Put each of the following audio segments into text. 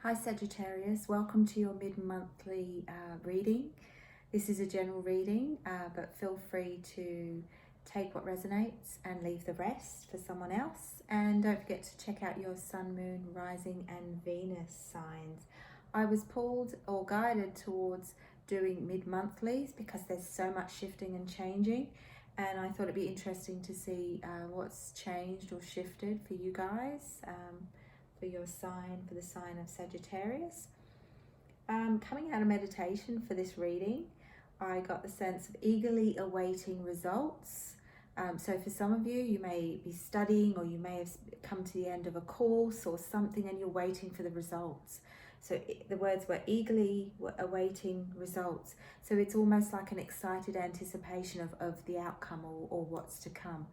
Hi Sagittarius, welcome to your mid-monthly reading. This is a general reading, but feel free to take what resonates and leave the rest for someone else. And don't forget to check out your sun, moon, rising and Venus signs. I was pulled or guided towards doing mid-monthlies because there's so much shifting and changing. And I thought it'd be interesting to see what's changed or shifted for you guys. For your sign, for the sign of Sagittarius. Coming out of meditation for this reading, I got the sense of eagerly awaiting results. So for some of you, you may be studying or you may have come to the end of a course or something and you're waiting for the results. So the words were eagerly awaiting results. So it's almost like an excited anticipation of the outcome or what's to come.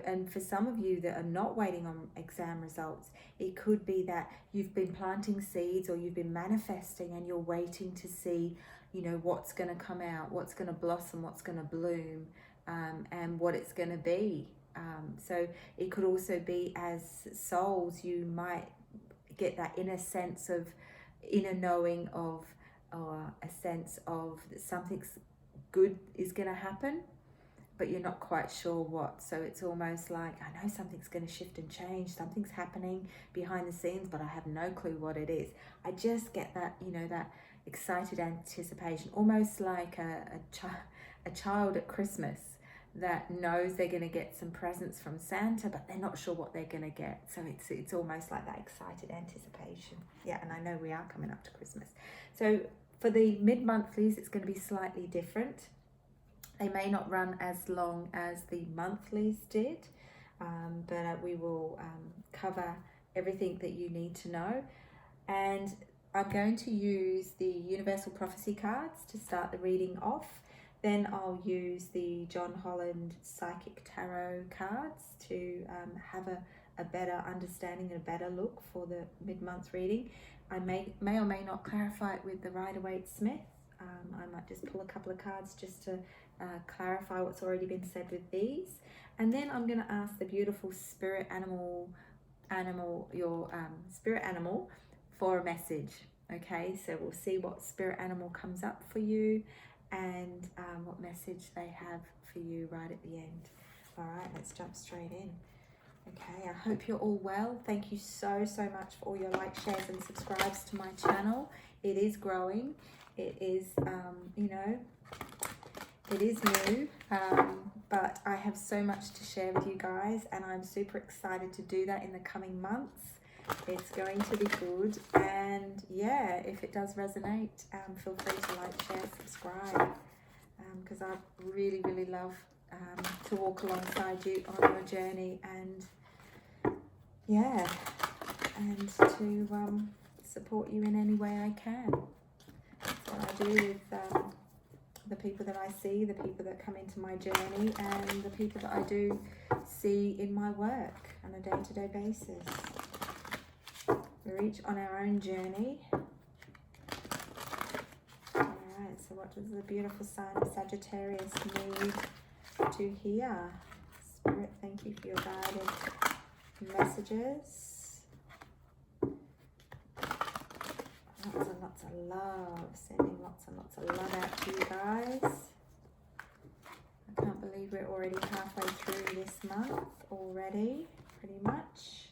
And for some of you that are not waiting on exam results, it could be that you've been planting seeds or you've been manifesting and you're waiting to see, what's going to come out, what's going to blossom, what's going to bloom, and what it's going to be. So it could also be as souls, you might get that inner knowing of, or a sense of that something good is going to happen, but you're not quite sure what. So it's almost like, I know something's going to shift and change, something's happening behind the scenes, but I have no clue what it is. I just get that, that excited anticipation, almost like a child at Christmas that knows they're going to get some presents from Santa, but they're not sure what they're going to get. So it's almost like that excited anticipation. Yeah, and I know we are coming up to Christmas. So for the mid-monthlies, it's going to be slightly different. They may not run as long as the monthlies did, but we will cover everything that you need to know. And I'm going to use the Universal Prophecy cards to start the reading off. Then I'll use the John Holland Psychic Tarot cards to have a better understanding and a better look for the mid-month reading. I may or may not clarify it with the Waite Smith. I might just pull a couple of cards just to clarify what's already been said with these. And then I'm going to ask the beautiful spirit animal, your spirit animal, for a message. Okay, so we'll see what spirit animal comes up for you and what message they have for you right at the end. All right, let's jump straight in. Okay, I hope you're all well. Thank you so much for all your likes, shares and subscribes to my channel. It is growing. It is, it is new, but I have so much to share with you guys and I'm super excited to do that in the coming months. It's going to be good, and yeah, if it does resonate, feel free to like, share, subscribe, because I really love to walk alongside you on your journey and yeah, and to support you in any way I can. That's what I do with the people that I see, the people that come into my journey, and the people that I do see in my work on a day-to-day basis. We're each on our own journey. Alright, so what does the beautiful sign of Sagittarius need to hear? Spirit, thank you for your guided messages. Lots of love. Sending lots and lots of love out to you guys. I can't believe we're already halfway through this month already, pretty much.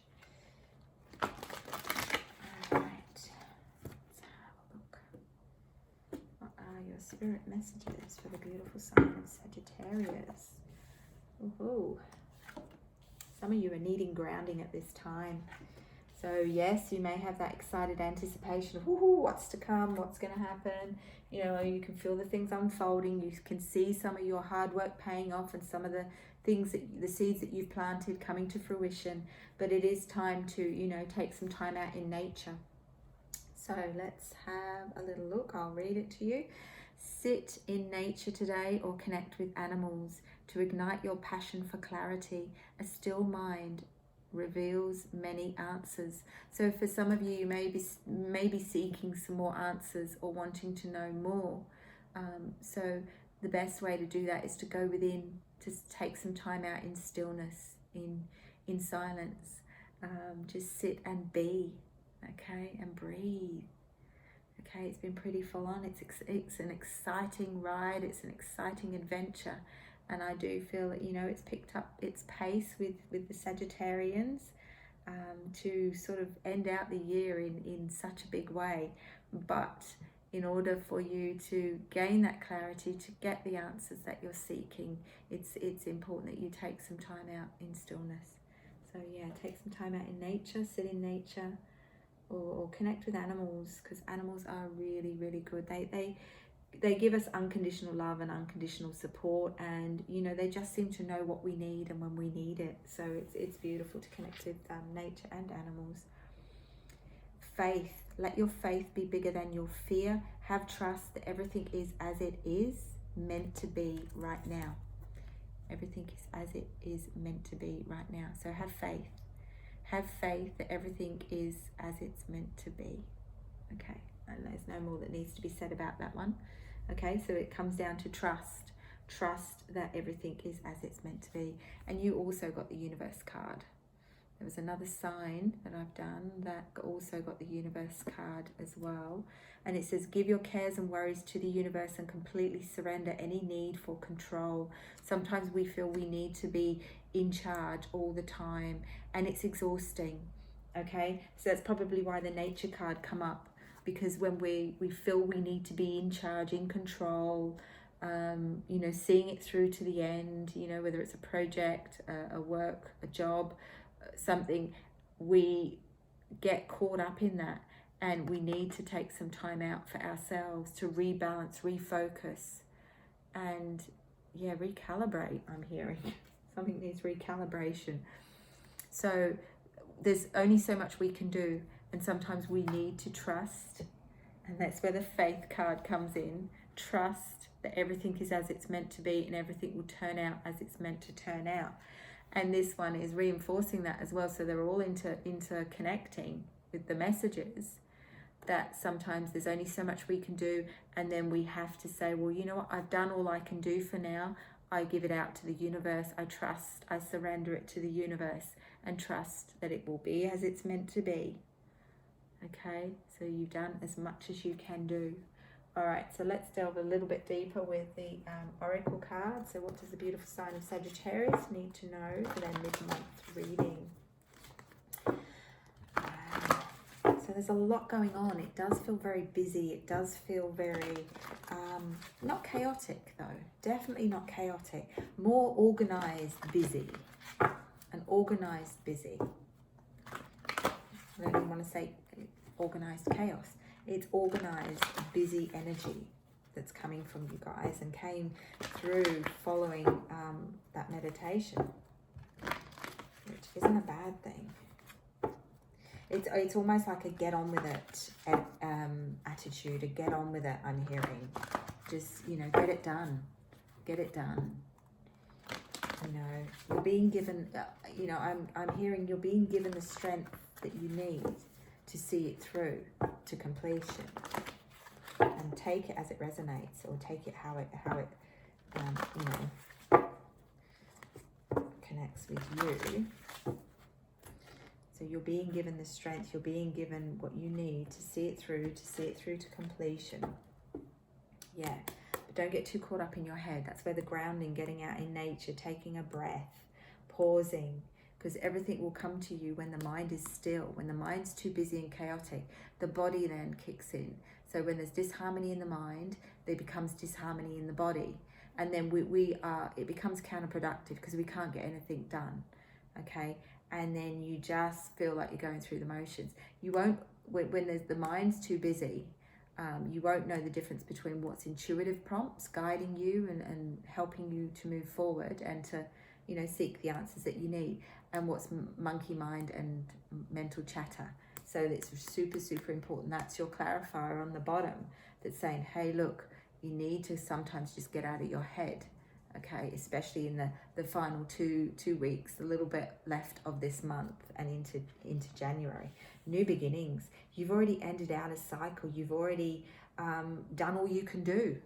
Your spirit messages for the beautiful sign of Sagittarius. Ooh. Some of you are needing grounding at this time. So yes, you may have that excited anticipation of what's to come, what's going to happen. You can feel the things unfolding. You can see some of your hard work paying off and some of the things the seeds that you've planted coming to fruition. But it is time to, take some time out in nature. So let's have a little look. I'll read it to you. Sit in nature today or connect with animals to ignite your passion for clarity. A still mind reveals many answers. So for some of you, you may be seeking some more answers or wanting to know more. So the best way to do that is to go within, to take some time out in stillness, in silence. Just sit and be. Okay, and breathe. Okay, it's been pretty full on. It's an exciting ride. It's an exciting adventure. And I do feel that, it's picked up its pace with the Sagittarians to sort of end out the year in such a big way. But in order for you to gain that clarity, to get the answers that you're seeking, it's important that you take some time out in stillness. So yeah, take some time out in nature, sit in nature, or connect with animals, because animals are really, really good. They give us unconditional love and unconditional support, and they just seem to know what we need and when we need it. So it's beautiful to connect with nature and animals. Faith. Let your faith be bigger than your fear. Have trust that everything is as it is meant to be right now. Everything is as it is meant to be right now. So have faith. Have faith that everything is as it's meant to be. Okay, and there's no more that needs to be said about that one. Okay, so it comes down to trust. Trust that everything is as it's meant to be. And you also got the universe card. There was another sign that I've done that also got the universe card as well. And it says, give your cares and worries to the universe and completely surrender any need for control. Sometimes we feel we need to be in charge all the time, and it's exhausting. Okay, so that's probably why the nature card come up, because when we feel we need to be in charge, in control, seeing it through to the end, whether it's a project, a work, a job, something, we get caught up in that, and we need to take some time out for ourselves to rebalance, refocus, and recalibrate. I'm hearing something needs recalibration. So there's only so much we can do, and sometimes we need to trust, and that's where the faith card comes in. Trust that everything is as it's meant to be, and everything will turn out as it's meant to turn out. And this one is reinforcing that as well. So they're all interconnecting with the messages, that sometimes there's only so much we can do, and then we have to say, well, you know what, I've done all I can do for now. I give it out to the universe. I trust, I surrender it to the universe, and trust that it will be as it's meant to be. Okay, so you've done as much as you can do. All right, so let's delve a little bit deeper with the Oracle card. So what does the beautiful sign of Sagittarius need to know for their mid-month reading? So there's a lot going on. It does feel very busy. It does feel very, not chaotic though. Definitely not chaotic. More organized busy. An organized busy. I don't even want to say organized chaos. It's organized, busy energy that's coming from you guys and came through following that meditation, which isn't a bad thing. It's almost like a get on with it attitude, a get on with it. I'm hearing, just get it done, get it done. You're being given. I'm hearing you're being given the strength that you need to see it through to completion, and take it as it resonates, or take it how it connects with you. So you're being given the strength, you're being given what you need to see it through to completion. Yeah, but don't get too caught up in your head. That's where the grounding, getting out in nature, taking a breath, pausing, because everything will come to you when the mind is still. When the mind's too busy and chaotic, the body then kicks in. So when there's disharmony in the mind, there becomes disharmony in the body. And then it becomes counterproductive because we can't get anything done, okay? And then you just feel like you're going through the motions. You won't, when there's the mind's too busy, you won't know the difference between what's intuitive prompts guiding you and helping you to move forward and to, seek the answers that you need, and what's monkey mind and mental chatter. So it's super, super important. That's your clarifier on the bottom that's saying, hey, look, you need to sometimes just get out of your head, okay? Especially in the final two weeks, a little bit left of this month and into January. New beginnings. You've already ended out a cycle. You've already done all you can do.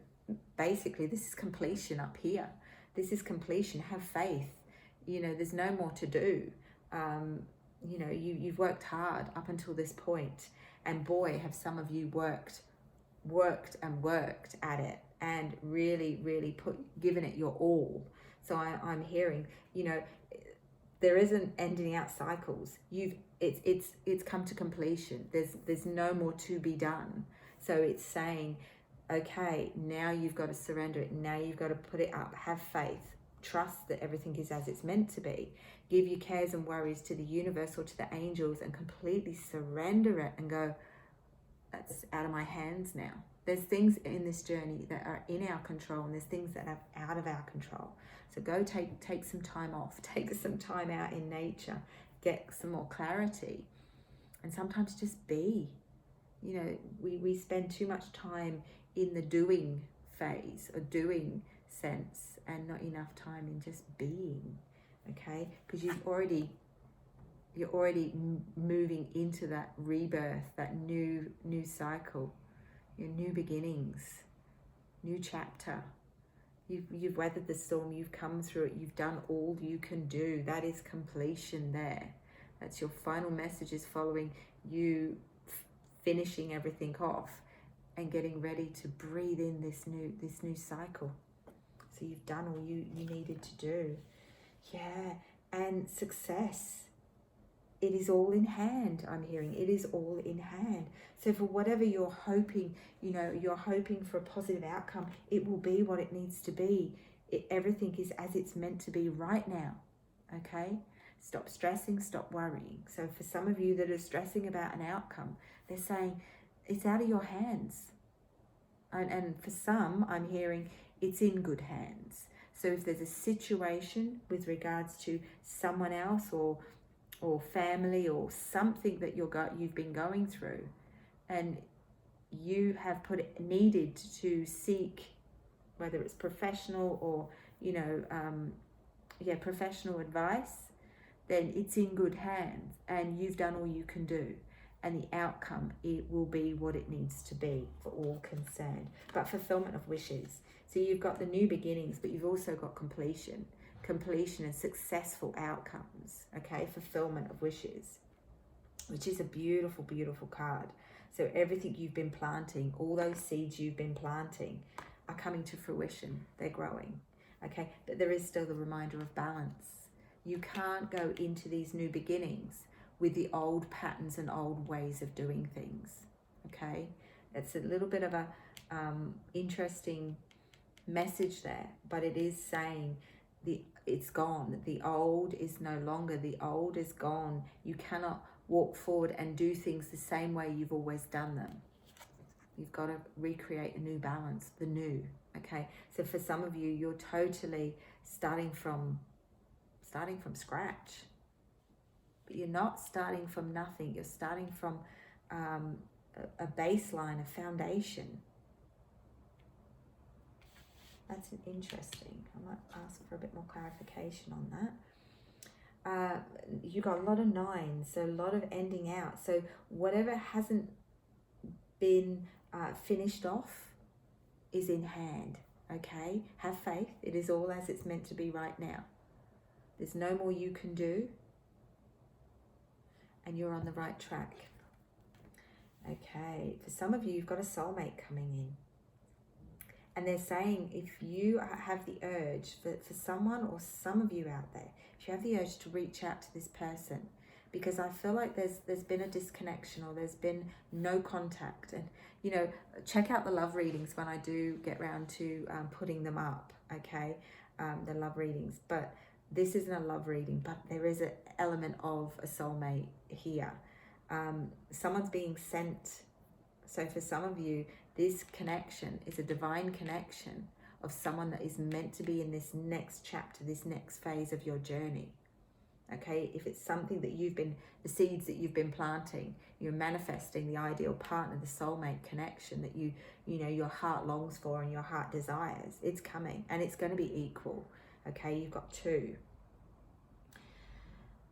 Basically, this is completion up here. This is completion. Have faith. There's no more to do. you know, you've worked hard up until this point, and boy, have some of you worked at it, and really given it your all. So I'm hearing, you know, there isn't ending out cycles. It's come to completion. There's no more to be done. So it's saying, okay, now you've got to surrender it. Now you've got to put it up. Have faith. Trust that everything is as it's meant to be. Give your cares and worries to the universe or to the angels, and completely surrender it and go, that's out of my hands now. There's things in this journey that are in our control, and there's things that are out of our control. So go take some time off, take some time out in nature, get some more clarity, and sometimes just be. You know, we spend too much time in the doing phase or doing sense, and not enough time in just being. Okay, because you're already moving into that rebirth, that new cycle, your new beginnings, new chapter. You've weathered the storm, you've come through it, you've done all you can do. That is completion there. That's your final message, is following you finishing everything off and getting ready to breathe in this new cycle. So you've done all you needed to do. Yeah, and success. It is all in hand, I'm hearing. It is all in hand. So for whatever you're hoping, you know, you're hoping for a positive outcome, it will be what it needs to be. Everything is as it's meant to be right now, okay? Stop stressing, stop worrying. So for some of you that are stressing about an outcome, they're saying it's out of your hands. And for some, I'm hearing it's in good hands. So if there's a situation with regards to someone else or family or something that you've been going through, and you have needed to seek, whether it's professional or, you know, professional advice, then it's in good hands, and you've done all you can do, and the outcome, it will be what it needs to be for all concerned. But fulfillment of wishes. So you've got the new beginnings, but you've also got completion and successful outcomes, okay? Fulfillment of wishes, which is a beautiful, beautiful card. So everything you've been planting, all those seeds you've been planting are coming to fruition. They're growing, okay? But there is still the reminder of balance. You can't go into these new beginnings with the old patterns and old ways of doing things, okay? It's a little bit of a interesting message there, but it is saying it's gone. The old is no longer. The old is gone. You cannot walk forward and do things the same way you've always done them. You've got to recreate a new balance, the new, okay? So for some of you, you're totally starting from scratch. But you're not starting from nothing. You're starting from a baseline, a foundation. That's interesting. I might ask for a bit more clarification on that. You got a lot of nines, so a lot of ending out. So whatever hasn't been finished off is in hand, okay? Have faith. It is all as it's meant to be right now. There's no more you can do, and you're on the right track. Okay, for some of you, you've got a soulmate coming in. And they're saying if you have the urge, for someone or some of you out there, if you have the urge to reach out to this person, because I feel like there's been a disconnection, or there's been no contact. And, you know, check out the love readings when I do get round to putting them up, okay? The love readings. But this isn't a love reading, but there is an element of a soulmate here. Someone's being sent. So for some of you, this connection is a divine connection of someone that is meant to be in this next chapter, this next phase of your journey. Okay, if it's something that the seeds that you've been planting, you're manifesting the ideal partner, the soulmate connection that you know your heart longs for and your heart desires, it's coming, and it's going to be equal. Okay, you've got two.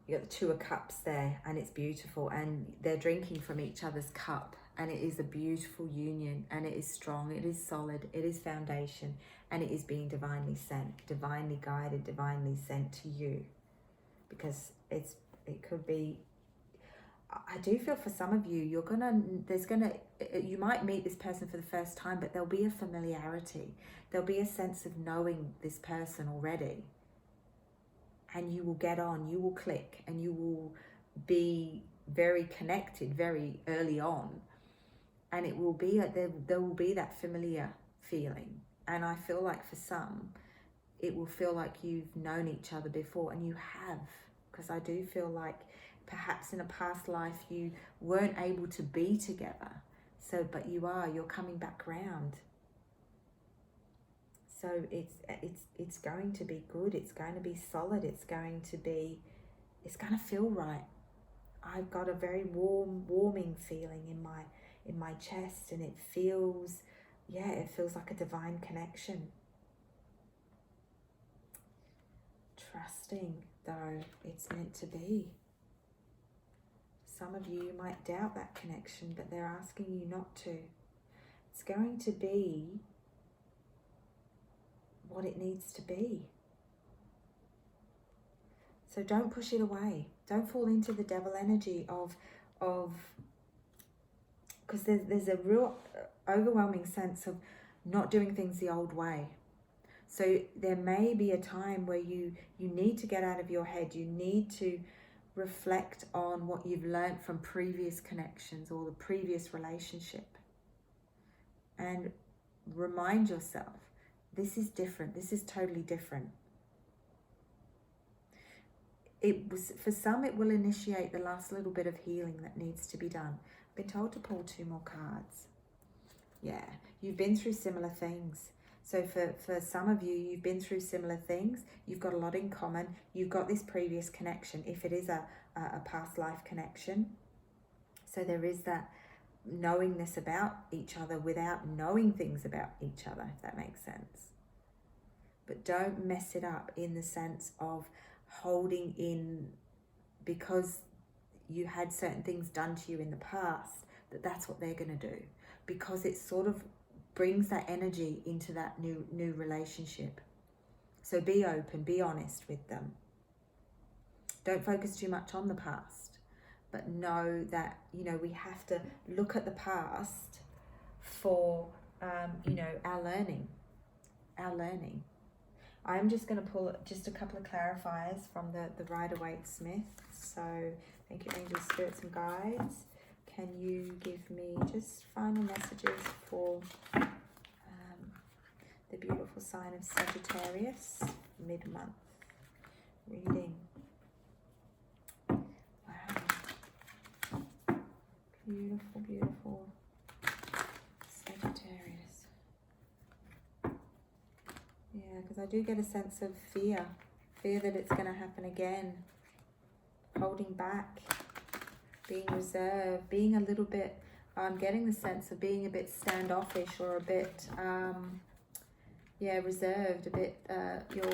You got the Two of Cups there, and it's beautiful, and they're drinking from each other's cup. And it is a beautiful union, and it is strong, it is solid, it is foundation, and it is being divinely sent, divinely guided, divinely sent to you. Because it could be I do feel for some of you, you might meet this person for the first time, but there'll be a familiarity. There'll be a sense of knowing this person already. And you will get on, you will click, and you will be very connected very early on. And it will be, there will be that familiar feeling. And I feel like for some, it will feel like you've known each other before, and you have. Because I do feel like perhaps in a past life you weren't able to be together. So, but you're coming back round. So it's going to be good. It's going to be solid. It's going to feel right. I've got a very warming feeling in my chest, and it feels like a divine connection. Trusting, though, it's meant to be. Some of you might doubt that connection, but they're asking you not to. It's going to be what it needs to be. So don't push it away. Don't fall into the devil energy of because there's a real overwhelming sense of not doing things the old way. So there may be a time where you need to get out of your head. You need to reflect on what you've learned from previous connections or the previous relationship, and remind yourself, this is different. This is totally different. For some, it will initiate the last little bit of healing that needs to be done. I've been told to pull 2 more cards. Yeah, you've been through similar things. So for some of you, you've been through similar things. You've got a lot in common. You've got this previous connection, if it is a past life connection. So there is that knowingness about each other without knowing things about each other, if that makes sense. But don't mess it up in the sense of holding in because you had certain things done to you in the past, that's what they're going to do, because it sort of brings that energy into that new relationship. So be open, be honest with them. Don't focus too much on the past, but know that, we have to look at the past for, our learning. I'm just going to pull just a couple of clarifiers from the Waite Smith. So thank you, angels, spirits and guides. Can you give me just final messages for the beautiful sign of Sagittarius, mid-month reading? Wow. Beautiful, beautiful Sagittarius. Yeah, because I do get a sense of fear that it's going to happen again. Holding back, being reserved, being a little bit, I'm getting the sense of being a bit standoffish or a bit, reserved, a bit, you're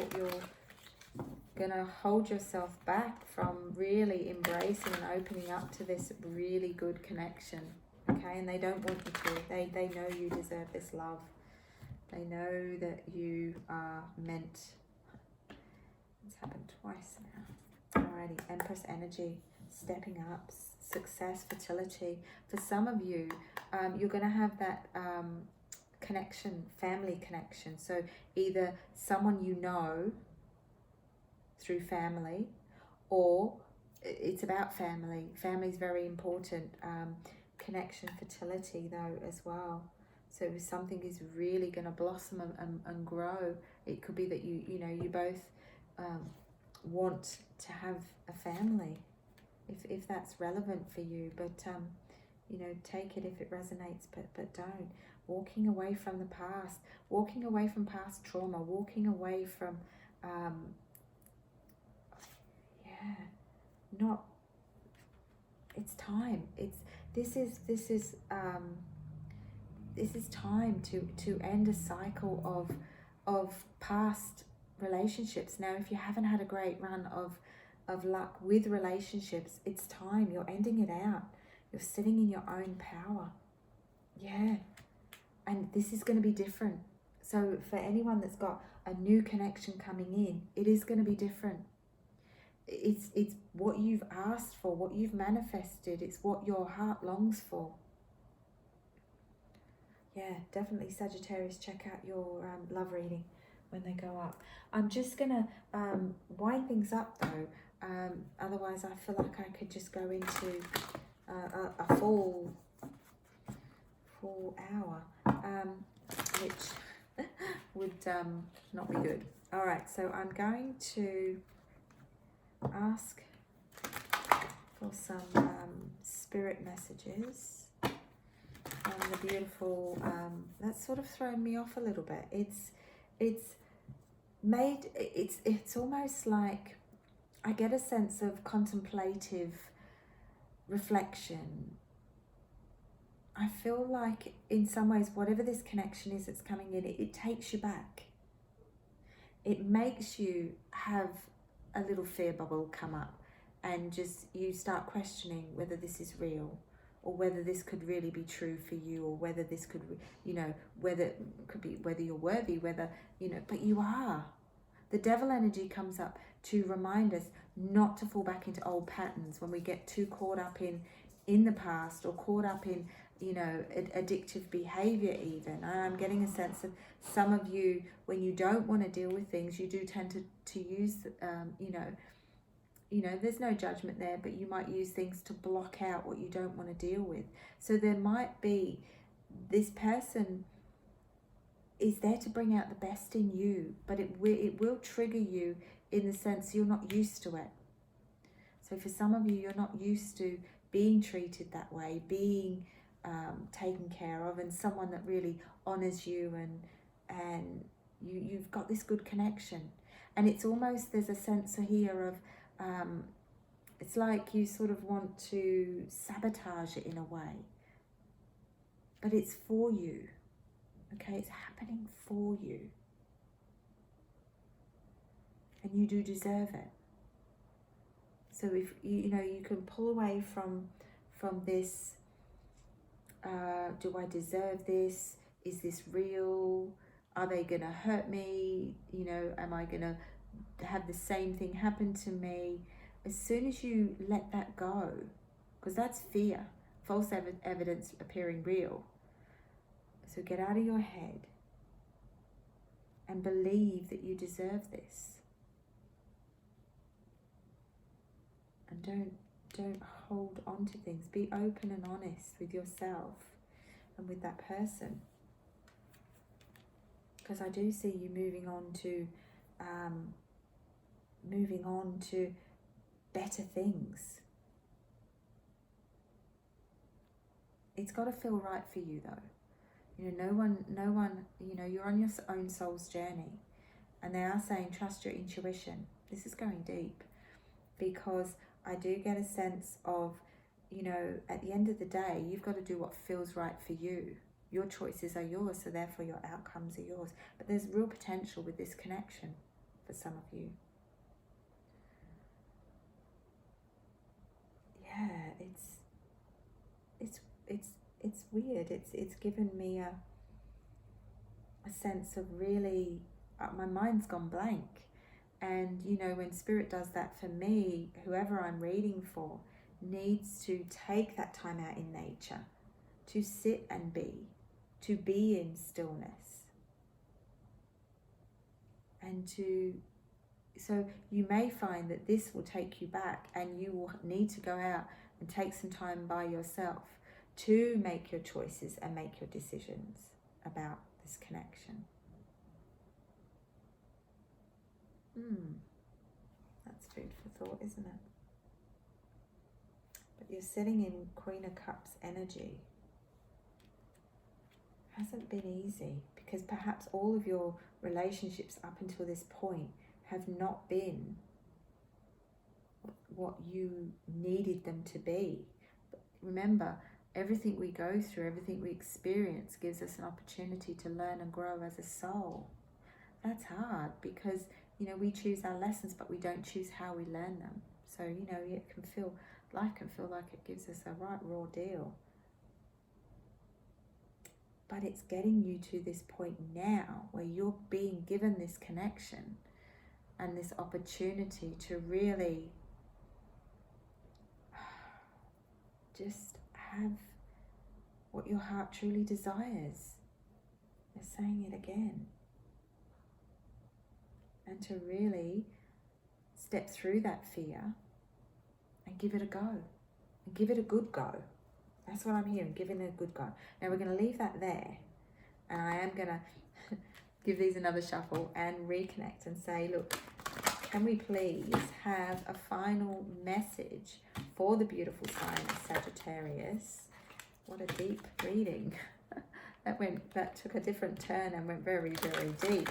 going to hold yourself back from really embracing and opening up to this really good connection, okay? And they don't want you to. They know you deserve this love. They know that you are meant. It's happened twice now. Alrighty, Empress energy, stepping up, success, fertility. For some of you, you're going to have that connection, family connection. So either someone you know through family, or it's about family. Family is very important. Connection, fertility though as well. So if something is really going to blossom and grow, it could be that you both want to have a family, if that's relevant for you. But take it if it resonates, but don't. Walking away from the past, walking away from past trauma, walking away from it's time. This is time to end a cycle of past relationships. Now, if you haven't had a great run of luck with relationships, it's time. You're ending it out. You're sitting in your own power. Yeah. And this is going to be different. So for anyone that's got a new connection coming in, it is going to be different. it's what you've asked for, what you've manifested. It's what your heart longs for. Yeah, definitely Sagittarius, check out your love reading when they go up. I'm just going to wind things up though. Otherwise, I feel like I could just go into a full hour, which would not be good. All right, so I'm going to ask for some spirit messages. And the beautiful, that's sort of thrown me off a little bit. It's almost like I get a sense of contemplative reflection. I feel like in some ways, whatever this connection is that's coming in, it takes you back. It makes you have a little fear bubble come up, and just you start questioning whether this is real, or whether this could really be true for you, or whether this could, whether you're worthy, but you are. The devil energy comes up to remind us not to fall back into old patterns when we get too caught up in the past, or caught up in, addictive behavior even. I'm getting a sense of some of you, when you don't want to deal with things, you do tend to use, there's no judgment there, but you might use things to block out what you don't want to deal with. So there might be, this person is there to bring out the best in you, but it will trigger you in the sense you're not used to it. So for some of you, you're not used to being treated that way, being taken care of, and someone that really honors you, and you've got this good connection. And it's almost, there's a sense here of, it's like you sort of want to sabotage it in a way, but it's for you. Okay, it's happening for you, and you do deserve it. So if you can pull away from this, do I deserve this? Is this real? Are they gonna hurt me? Am I gonna have the same thing happen to me? As soon as you let that go, because that's fear, false evidence appearing real. So get out of your head and believe that you deserve this. And don't hold on to things. Be open and honest with yourself and with that person. Because I do see you moving on to better things. It's got to feel right for you though. No one, you're on your own soul's journey, and they are saying trust your intuition. This is going deep, because I do get a sense of, at the end of the day, you've got to do what feels right for you. Your choices are yours, so therefore your outcomes are yours. But there's real potential with this connection for some of you. Yeah, it's weird. It's given me a sense of really, my mind's gone blank. And when spirit does that for me, whoever I'm reading for needs to take that time out in nature, to sit and to be in stillness, and so you may find that this will take you back, and you will need to go out and take some time by yourself to make your choices and make your decisions about this connection. That's food for thought, isn't it? But you're sitting in Queen of Cups energy. Hasn't been easy, because perhaps all of your relationships up until this point have not been what you needed them to be. But remember, everything we go through, everything we experience gives us an opportunity to learn and grow as a soul. That's hard, because we choose our lessons, but we don't choose how we learn them. So life can feel like it gives us a right raw deal. But it's getting you to this point now where you're being given this connection and this opportunity to really just have what your heart truly desires. They're saying it again. And to really step through that fear and give it a go. And give it a good go. That's what I'm hearing, giving it a good go. Now we're going to leave that there. And I am going to give these another shuffle and reconnect and say, look, can we please have a final message for the beautiful sign of Sagittarius? What a deep reading. That took a different turn and went very, very deep.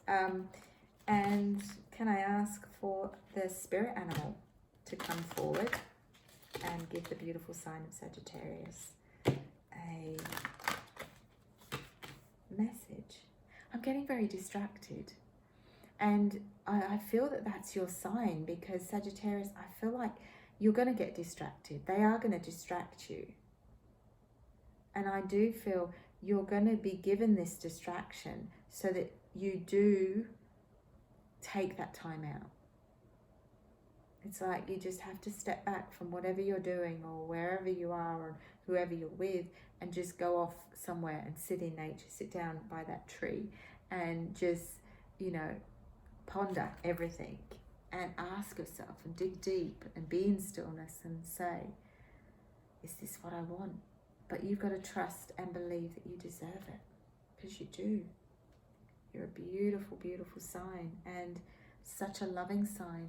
And can I ask for the spirit animal to come forward and give the beautiful sign of Sagittarius a message? I'm getting very distracted. And I feel that that's your sign, because Sagittarius, I feel like you're going to get distracted. They are going to distract you. And I do feel you're going to be given this distraction so that you do take that time out. It's like you just have to step back from whatever you're doing or wherever you are or whoever you're with, and just go off somewhere and sit in nature, sit down by that tree and just, ponder everything and ask yourself and dig deep and be in stillness and say, is this what I want? But you've got to trust and believe that you deserve it, because you do. You're a beautiful, beautiful sign, and such a loving sign.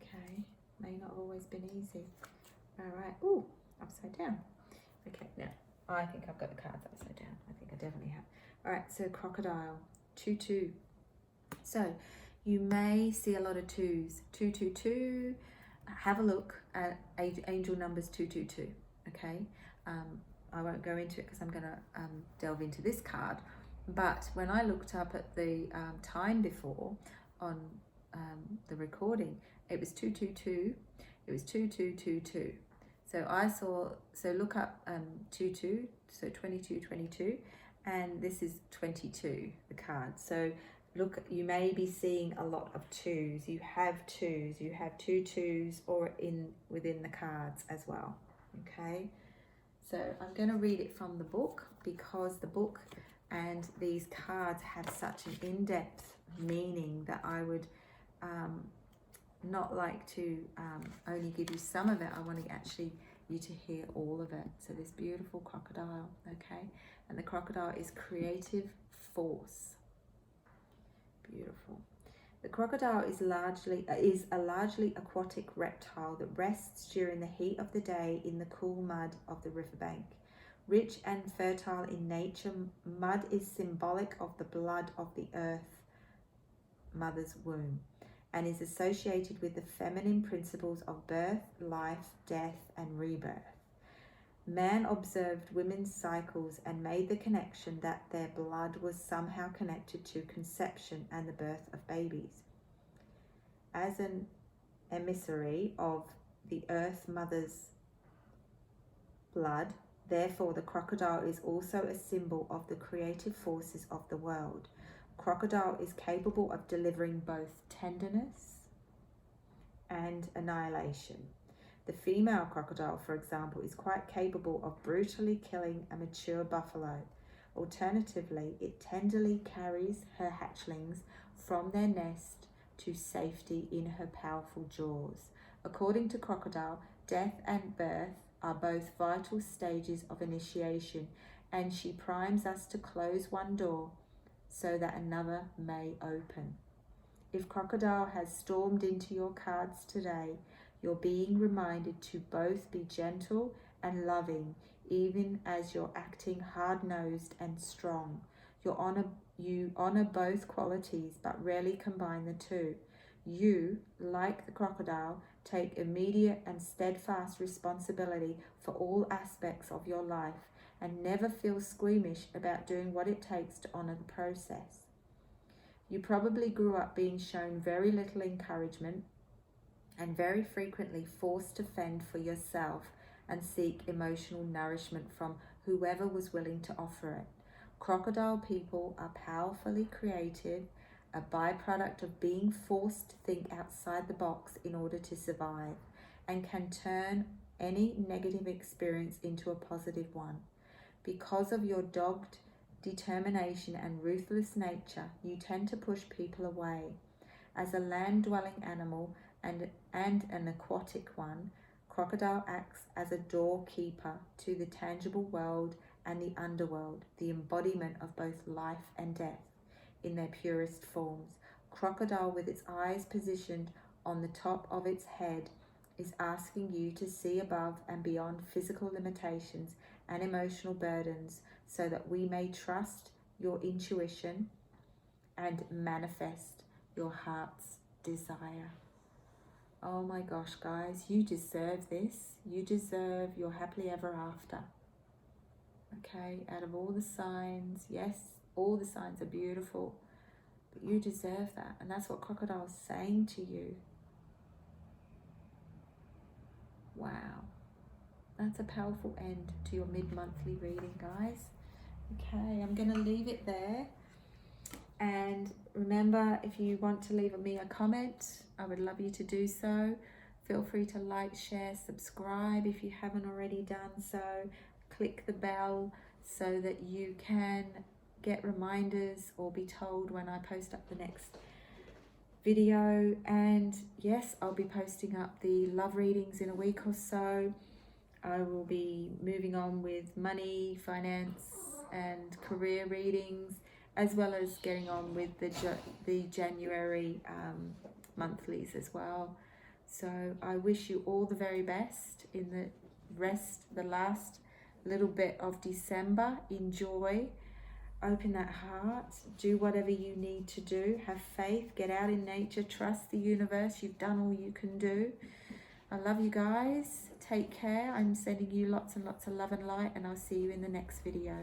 Okay, may not have always been easy. All right. Ooh, upside down. Okay, now I think I've got the cards upside down. I think I definitely have. All right, so crocodile, 2-2. So you may see a lot of 2s. 222. Have a look at angel numbers 222. Okay. I won't go into it because I'm going to delve into this card. But when I looked up at the time before on the recording, it was 222. It was 2222. So I saw, so look up 22, so 2222, and this is 22, the card. So look, you may be seeing a lot of 2s. You have 2s, you have 2 2s or within the cards as well. Okay, so I'm going to read it from the book, because the book and these cards have such an in-depth meaning that I would not like to only give you some of it. I want to actually you to hear all of it. So this beautiful crocodile, okay, and the crocodile is creative force. Beautiful. The crocodile is a largely aquatic reptile that rests during the heat of the day in the cool mud of the riverbank. Rich and fertile in nature, mud is symbolic of the blood of the earth, mother's womb, and is associated with the feminine principles of birth, life, death, and rebirth. Man observed women's cycles and made the connection that their blood was somehow connected to conception and the birth of babies. As an emissary of the earth mother's blood, therefore the crocodile is also a symbol of the creative forces of the world. Crocodile is capable of delivering both tenderness and annihilation. The female crocodile, for example, is quite capable of brutally killing a mature buffalo. Alternatively, it tenderly carries her hatchlings from their nest to safety in her powerful jaws. According to crocodile, death and birth are both vital stages of initiation, and she primes us to close one door so that another may open. If crocodile has stormed into your cards today, you're being reminded to both be gentle and loving, even as you're acting hard-nosed and strong. You honor both qualities, but rarely combine the two. You, like the crocodile, take immediate and steadfast responsibility for all aspects of your life and never feel squeamish about doing what it takes to honor the process. You probably grew up being shown very little encouragement and very frequently forced to fend for yourself and seek emotional nourishment from whoever was willing to offer it. Crocodile people are powerfully creative, a byproduct of being forced to think outside the box in order to survive, and can turn any negative experience into a positive one. Because of your dogged determination and ruthless nature, you tend to push people away. As a land-dwelling animal and an aquatic one, crocodile acts as a doorkeeper to the tangible world and the underworld, the embodiment of both life and death in their purest forms. Crocodile, with its eyes positioned on the top of its head, is asking you to see above and beyond physical limitations and emotional burdens so that we may trust your intuition and manifest your heart's desire. Oh my gosh, guys, you deserve this. You deserve your happily ever after. Okay, out of all the signs, yes, all the signs are beautiful, but you deserve that. And that's what Crocodile's saying to you. Wow. That's a powerful end to your mid-monthly reading, guys. Okay, I'm going to leave it there. And remember, if you want to leave me a comment, I would love you to do so. Feel free to like, share, subscribe if you haven't already done so. Click the bell so that you can get reminders or be told when I post up the next video. And yes, I'll be posting up the love readings in a week or so. I will be moving on with money, finance and career readings, as well as getting on with the January monthlies as well. So I wish you all the very best in the last little bit of December. Enjoy, open that heart, do whatever you need to do, have faith, get out in nature, trust the universe. You've done all you can do. I love you guys. Take care. I'm sending you lots and lots of love and light, and I'll see you in the next video.